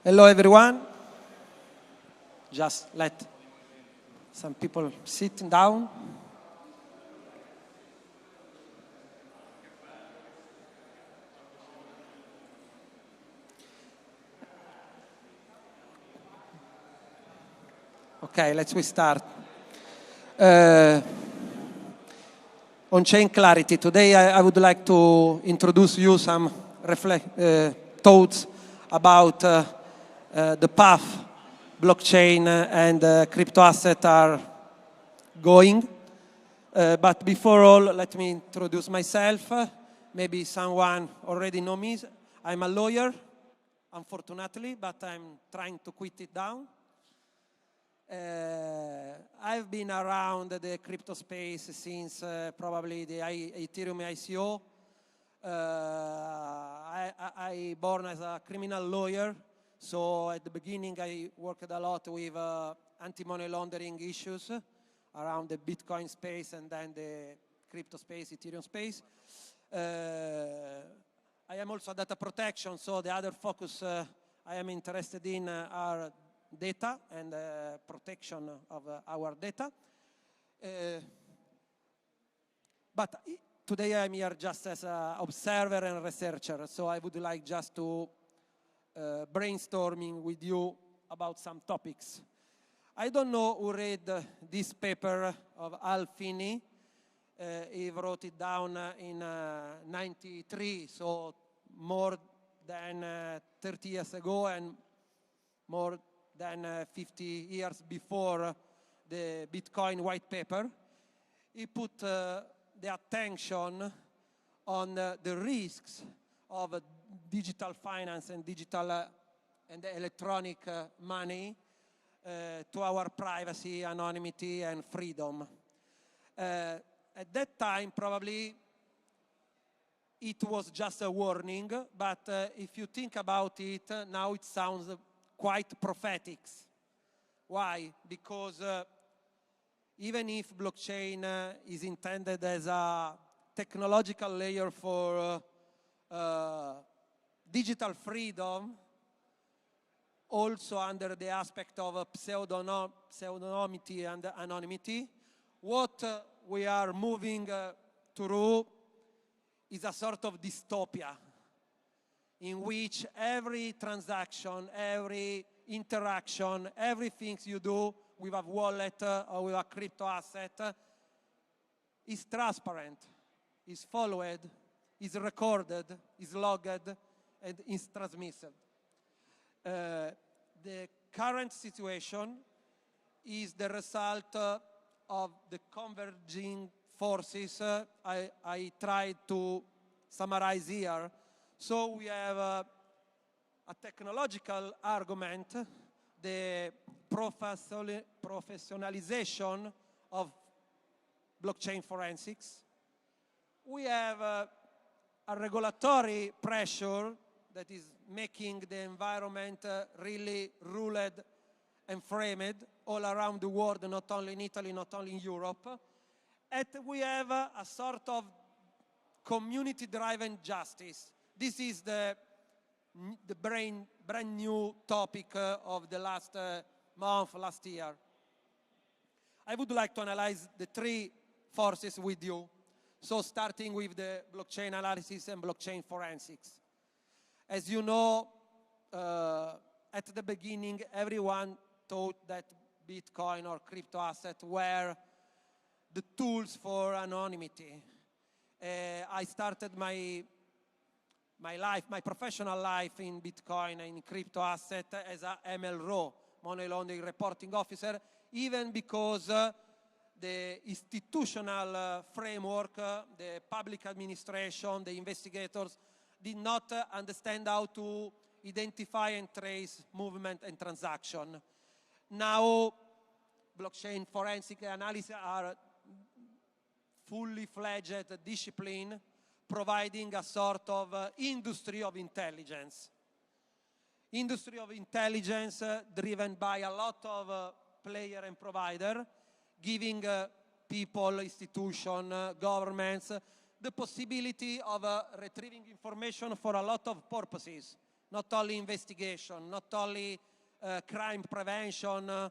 Hello everyone. Just let some people sit down. Okay, let's start. On-chain clarity. Today I would like to introduce you some thoughts about the path blockchain and crypto asset are going. But before all, let me introduce myself. Maybe someone already knows me. I'm a lawyer, unfortunately, but I'm trying to quit it down. I've been around the crypto space since probably the Ethereum ICO. I born as a criminal lawyer, so at the beginning I worked a lot with anti-money laundering issues around the Bitcoin space and then the crypto space, Ethereum space. I am also a data protection, so the other focus I am interested in are data and protection of our data. But today I'm here just as an observer and researcher, so I would like just to brainstorming with you about some topics. I don't know who read this paper of Al Finney. He wrote it down in 93, so more than 30 years ago and more than 50 years before the Bitcoin white paper. He put the attention on the risks of digital finance and digital and electronic money to our privacy, anonymity, and freedom. At that time, probably it was just a warning, but if you think about it, now it sounds quite prophetic. Why? Because even if blockchain is intended as a technological layer for digital freedom, also under the aspect of pseudonymity and anonymity, what we are moving through is a sort of dystopia in which every transaction, every interaction, everything you do with a wallet or with a crypto asset is transparent, is followed, is recorded, is logged, and is transmitted. The current situation is the result of the converging forces I tried to summarize here. So we have a technological argument, the professionalization of blockchain forensics. We have a regulatory pressure that is making the environment really ruled and framed all around the world, not only in Italy, not only in Europe. And we have a sort of community-driven justice. This is the brand new topic of the last month, last year. I would like to analyze the three forces with you. So starting with the blockchain analysis and blockchain forensics. As you know, at the beginning, everyone thought that Bitcoin or crypto assets were the tools for anonymity. I started my professional life in Bitcoin and in crypto asset as a MLRO, money laundering reporting officer, even because the institutional framework, the public administration, the investigators did not understand how to identify and trace movement and transaction. Now, blockchain forensic analysis are fully fledged discipline, providing a sort of industry of intelligence. Industry of intelligence driven by a lot of player and provider, giving people, institutions, governments, the possibility of retrieving information for a lot of purposes, not only investigation, not only crime prevention,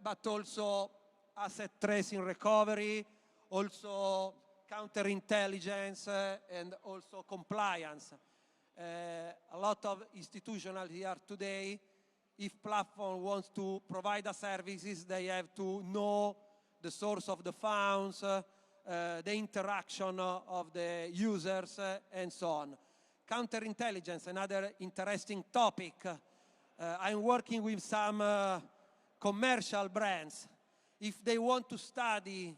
but also asset tracing recovery, also counterintelligence, and also compliance. A lot of institutions here today, if platform wants to provide us services, they have to know the source of the funds, the interaction of the users, and so on. Counterintelligence, another interesting topic. I'm working with some commercial brands. If they want to study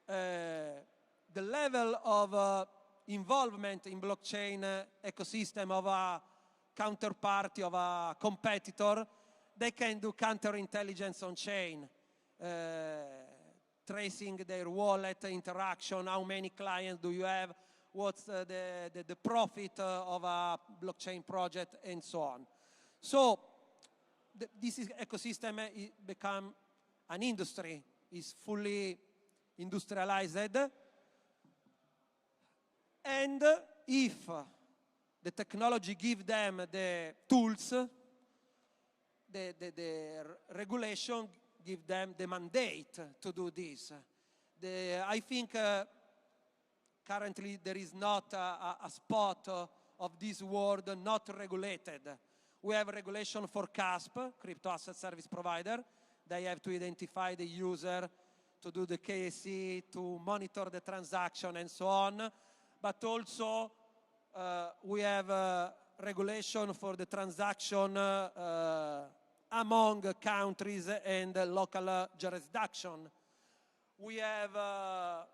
the level of involvement in blockchain ecosystem of a counterparty, of a competitor, they can do counterintelligence on chain, tracing their wallet interaction, how many clients do you have, what's the profit of a blockchain project, and so on. So this ecosystem become an industry, is fully industrialized, and if the technology give them the tools, the regulation give them the mandate to do this. I think currently there is not a spot of this world not regulated. We have regulation for CASP, Crypto Asset Service Provider. They have to identify the user, to do the KYC, to monitor the transaction, and so on. But also we have regulation for the transaction among countries and local jurisdiction. We have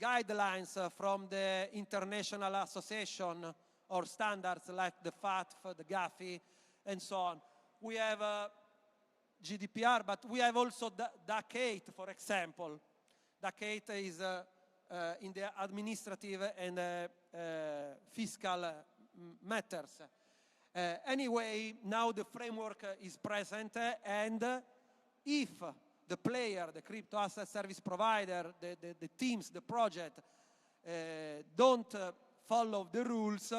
guidelines from the international association or standards like the FATF, the GAFI, and so on. We have GDPR, but we have also DAC 8, for example. DAC 8 is in the administrative and fiscal matters. Anyway, now the framework is present, and if the player, the crypto asset service provider, the teams, the project, don't follow the rules,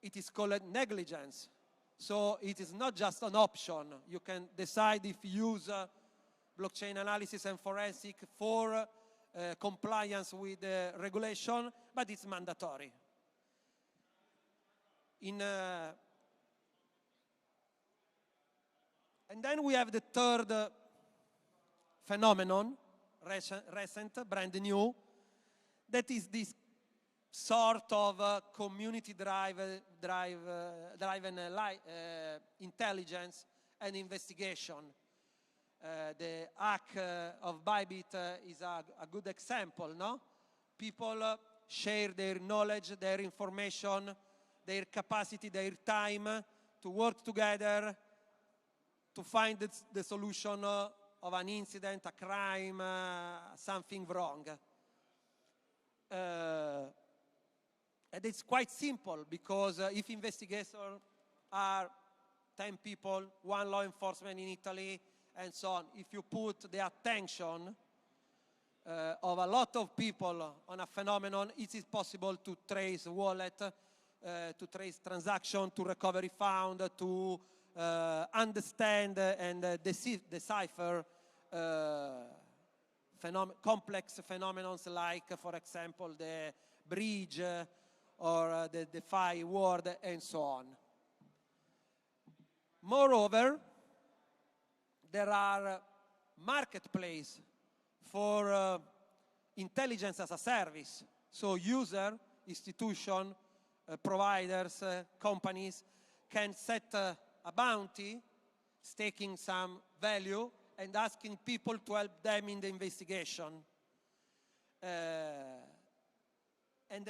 it is called negligence. So it is not just an option. You can decide if you use blockchain analysis and forensic for compliance with the regulation, but it's mandatory. And then we have the third phenomenon, recent, brand new, that is this sort of community-driven intelligence and investigation. The hack of Bybit is a good example, no? People share their knowledge, their information, their capacity, their time to work together to find the solution of an incident, a crime, something wrong. And it's quite simple, because if investigators are 10 people, 1 law enforcement in Italy, and so on, if you put the attention of a lot of people on a phenomenon, it is possible to trace wallet, to trace transaction, to recovery fund, to understand and decipher complex phenomena like, for example, the bridge or the DeFi world, and so on. Moreover, there are marketplaces for intelligence as a service. So user, institution, providers, companies can set a bounty, staking some value, and asking people to help them in the investigation. And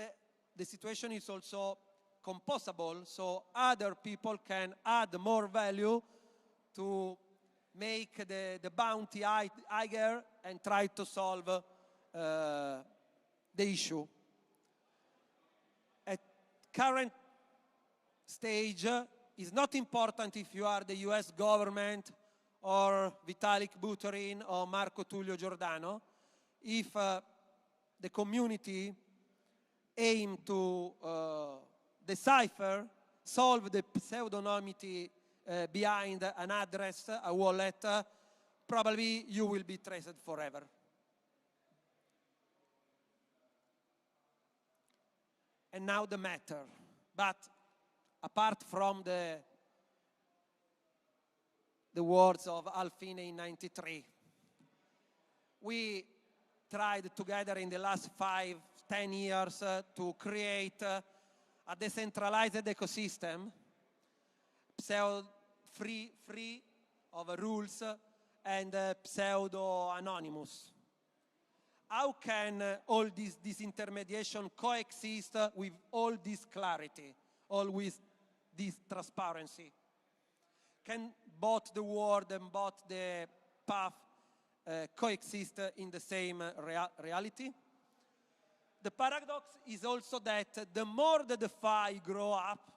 the situation is also composable, so other people can add more value to make the bounty higher and try to solve the issue. At current stage, it's not important if you are the US government or Vitalik Buterin or Marco Tullio Giordano. If the community aim to decipher solve the pseudonymity behind an address, a wallet, probably you will be traced forever. And now the matter. But apart from the words of Alfine in '93, we tried together in the last 5-10 years to create a decentralized ecosystem, free of rules and pseudo-anonymous. How can all this disintermediation coexist with all this clarity, all with this transparency? Can both the world and both the path coexist in the same reality? The paradox is also that the more the DeFi grow up,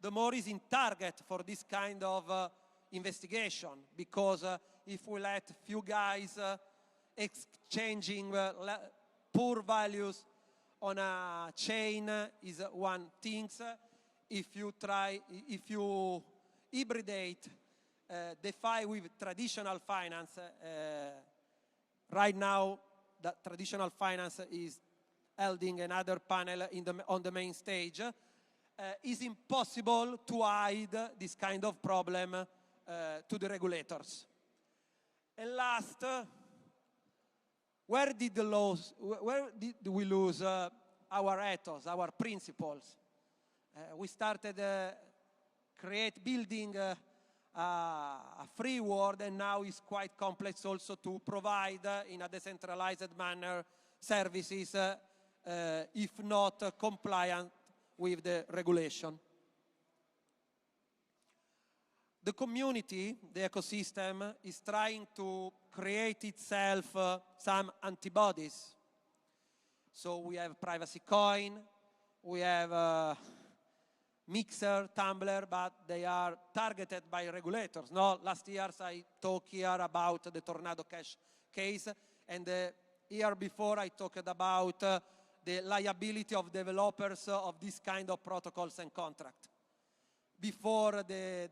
the more is in target for this kind of investigation, because if we let few guys exchanging poor values on a chain is one thing. If you hybridate DeFi with traditional finance, right now the traditional finance is holding another panel on the main stage, is impossible to hide this kind of problem to the regulators. And last, where did we lose our ethos, our principles? We started building a free world, and now it's quite complex also to provide in a decentralized manner services if not compliant with the regulation. The community, the ecosystem, is trying to create itself some antibodies. So we have privacy coin, we have Mixer, Tumblr, but they are targeted by regulators. No, last year I talked here about the Tornado Cash case, and the year before I talked about the liability of developers of this kind of protocols and contracts, before the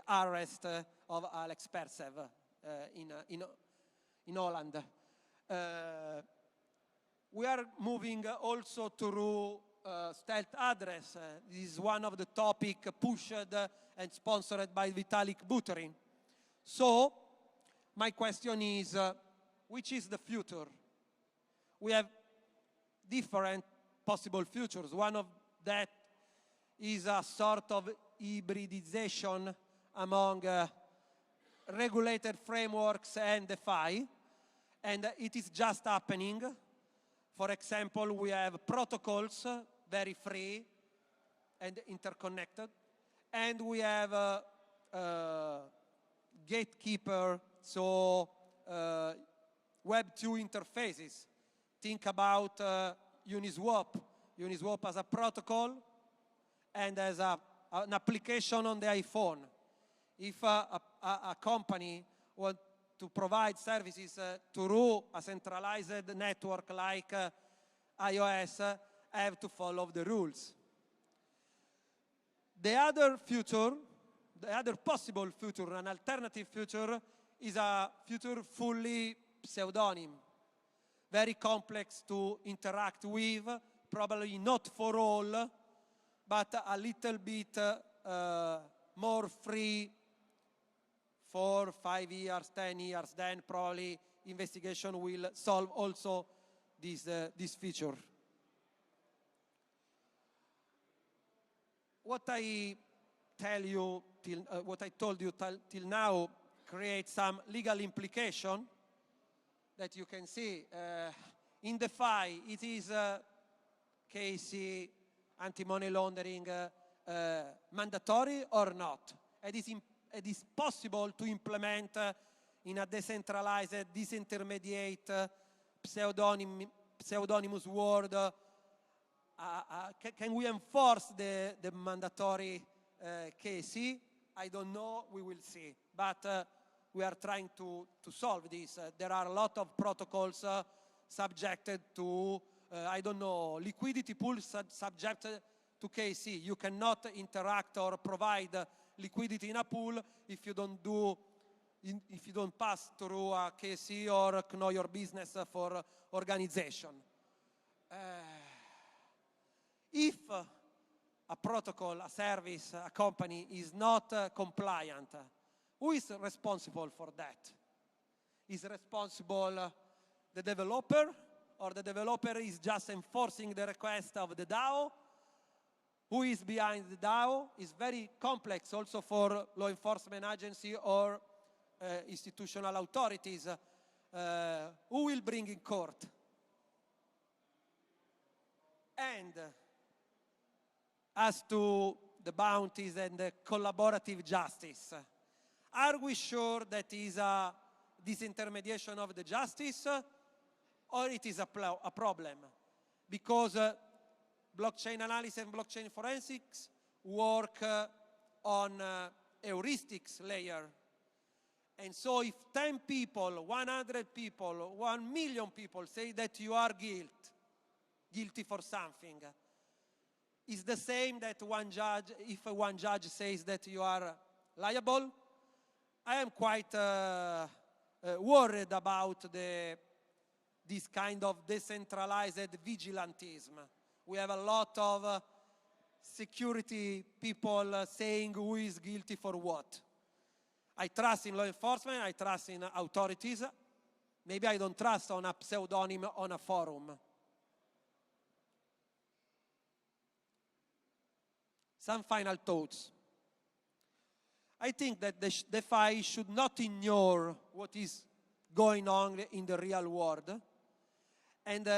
arrest of Alex Persev in Holland. We are moving also through stealth address. This is one of the topics pushed and sponsored by Vitalik Buterin. So, my question is, which is the future? We have different possible futures. One of that is a sort of hybridization among regulated frameworks and DeFi, and it is just happening. For example, we have protocols, very free and interconnected, and we have gatekeeper, so Web2 interfaces. Think about Uniswap. Uniswap as a protocol and as an application on the iPhone. If a company wants to provide services through a centralized network like iOS, have to follow the rules. The other future, the other possible future, an alternative future, is a future fully pseudonym. Very complex to interact with, probably not for all, but a little bit more free 4, 5 years, 10 years, then probably investigation will solve also this feature. What I told you till now creates some legal implication that you can see. In DeFi, it is KYC, anti-money laundering, mandatory or not? It is possible to implement in a decentralized, disintermediate, pseudonymous world. Can we enforce the mandatory KYC? I don't know, we will see. But we are trying to solve this. There are a lot of protocols subjected to, I don't know, liquidity pools subjected to KC. You cannot interact or provide liquidity in a pool if you don't pass through a KC or know your business for organization. If a protocol, a service, a company is not compliant, who is responsible for that? Is responsible the developer, or the developer is just enforcing the request of the DAO? Who is behind the DAO? Is very complex also for law enforcement agency or institutional authorities. Who will bring in court? And as to the bounties and the collaborative justice, are we sure that is a disintermediation of the justice, or it is a problem? Because blockchain analysis and blockchain forensics work on heuristics layer. And so if 10 people, 100 people, 1 million people say that you are guilty for something, it's the same that if one judge says that you are liable. I am quite worried about this kind of decentralized vigilantism. We have a lot of security people saying who is guilty for what. I trust in law enforcement, I trust in authorities. Maybe I don't trust on a pseudonym on a forum. Some final thoughts. I think that the DeFi should not ignore what is going on in the real world. And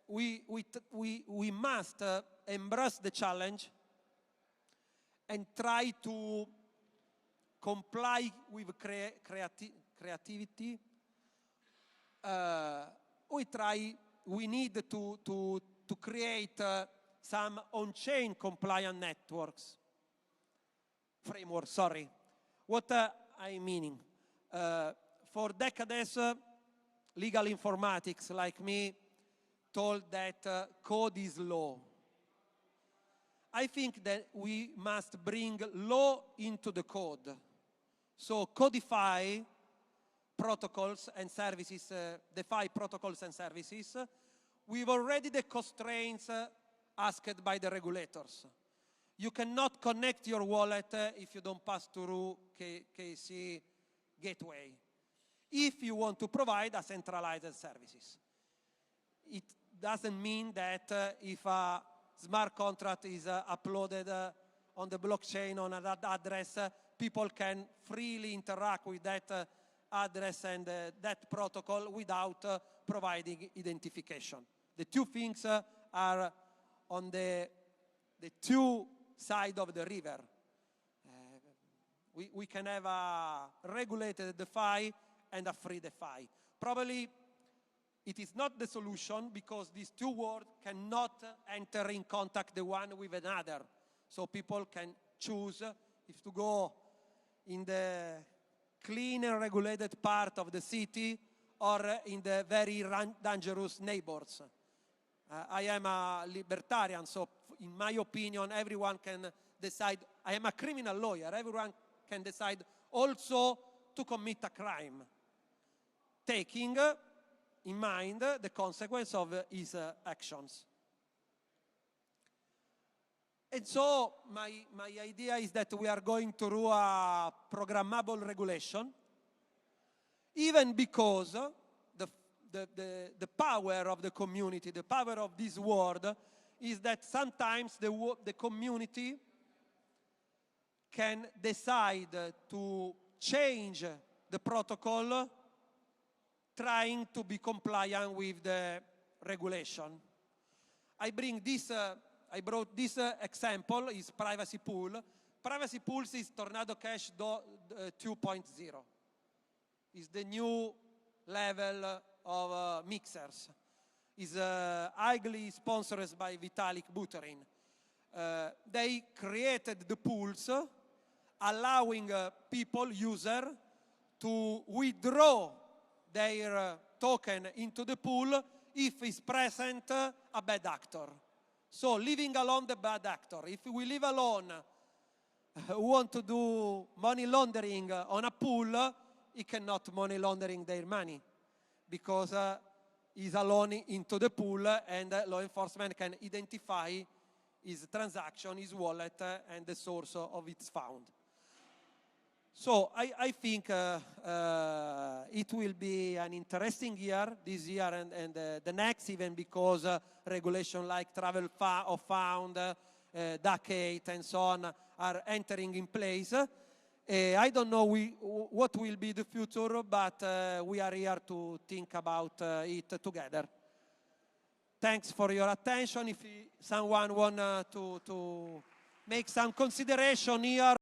we must embrace the challenge and try to comply with creativity. We need to create some on-chain compliant networks. Framework, sorry. What I meaning? For decades, legal informatics like me told that code is law. I think that we must bring law into the code. So codify protocols and services, DeFi protocols and services, with already the constraints asked by the regulators. You cannot connect your wallet if you don't pass through KC gateway, if you want to provide a centralized services. It doesn't mean that if a smart contract is uploaded on the blockchain on an address, people can freely interact with that address and that protocol without providing identification. The two things are on the two sides of the river. We can have a regulated DeFi and a free DeFi. Probably it is not the solution because these two worlds cannot enter in contact the one with another. So people can choose if to go in the clean and regulated part of the city or in the very dangerous neighbors. I am a libertarian, so in my opinion, everyone can decide. I am a criminal lawyer. Everyone can decide also to commit a crime, taking in mind the consequence of his actions. And so my idea is that we are going through a programmable regulation, even because the power of the community, the power of this world, is that sometimes the community can decide to change the protocol trying to be compliant with the regulation. I brought this example, is privacy pool. Privacy pools is Tornado Cash 2.0. It's the new level of mixers. Is highly sponsored by Vitalik Buterin. They created the pools, allowing people, users, to withdraw their token into the pool if is present a bad actor. So leaving alone the bad actor. If we leave alone who want to do money laundering on a pool, he cannot money laundering their money because he's alone into the pool and law enforcement can identify his transaction, his wallet, and the source of its found. So I think it will be an interesting year, this year and the next, even because regulation like travel of found, DAC8 and so on are entering in place. I don't know what will be the future, but we are here to think about it together. Thanks for your attention. If someone wants to make some consideration here,